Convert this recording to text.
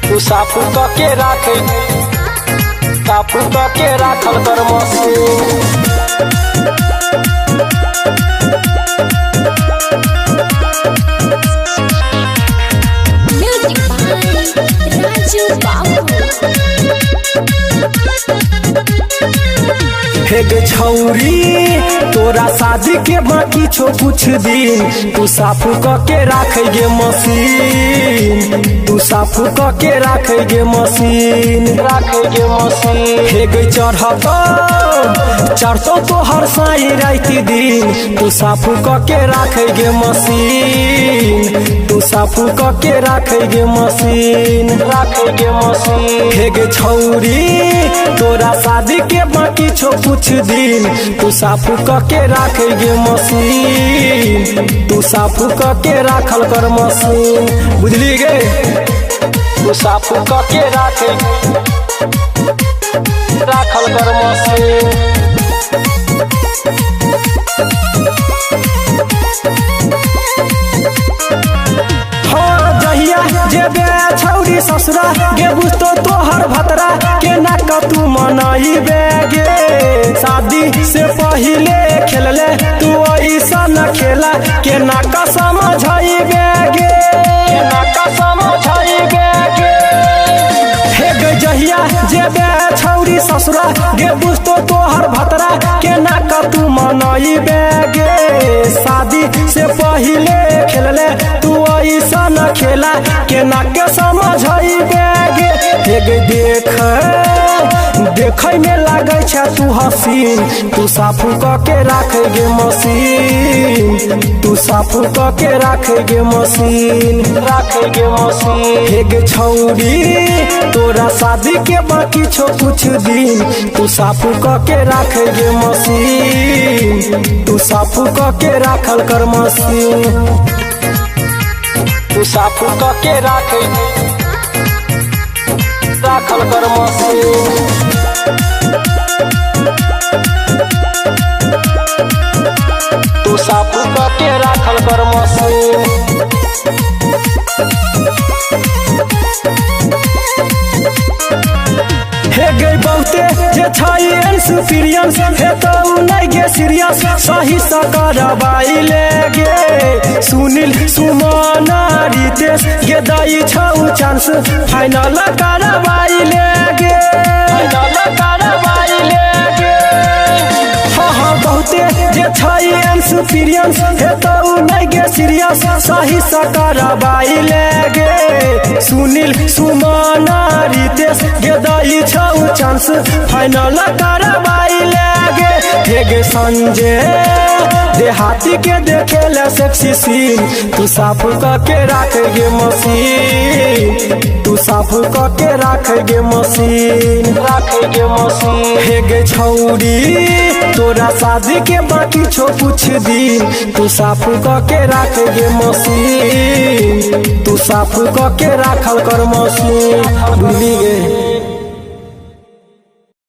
तू साफू के राखे साफू के राखल कर मशीन। हे गे छौरी तोरा शादी के बाकी छो कुछ दिन, तू साफू के राखे गे मशीन। तू साफू के राखे गे मशीन, राखे गे मशीन। हे गे चढ़तो तो हर साई राती दिन, तू साफू के राखे गे मशीन। तू साफू के राखे गे मशीन, राखे गे मशीन। हे गे छौरी तोरा शादी के बाकी छो कुछ दिन, तू साफू के राखे गे मशीन। तू साफू के राखल कर मशीन, बुझली गे। तू साफू के राखल कर मशीन। हाँ जहिया जेबे छौरी ससुरा गे बुझतो तोहर भतरा के नाक तू मनाइबे गे। शादी से पहिले खेलले तू ऐसा न खेला के नाक समझाइबे गे, के नाक समझाइबे गे। हे गे जहिया जेबे छौरी ससुरा गे बुझतो तोहर भतरा के नाक तू मनाइबे गे। शादी से पहिले खेलले तू ऐसा न खेला के नाक समझाइबे गे। हे गे देखे में लागे छ तू हसीन, तू साफू के राखे गे मशीन। तू साफू के राखे गे मशीन, राखे गे मशीन। हे गे छौरी तोरा शादी के बाकी छो कुछ दिन, तू साफू के राखे गे मशीन। तू साफू के राखल कर मशीन। तू साफू के राखल कर मशीन। तू साफू के राखल कर मशीन। हे गे बहुते जे छाई एक्सपीरियंस हे तो नहीं गे सीरियस, सही सा करवाई ले गे। सुनील सुमन रितेश गे दाई छौ चांस फाइनल करवाई ले गे, फाइनल करवाई ले गे। हाँ बहुते जे छाई एक्सपीरियंस हे तो नहीं गे सीरियस, सही सा करवाई ले गे। सुनील सुमन रितेश गे दाई छौ चांस फाइनल करवाई ले गे। हे गे संजय देहाती के देखे ले सेक्सी सीन, तू साफू के राखे गे मशीन। तू साफू के राखे गे मशीन, राखे गे मशीन। हे गे छौरी तोरा शादी के बाकी छो कुछ दिन, तू साफू के राखे गे मशीन। तू साफू के राखल कर मशीन, बुझली गे।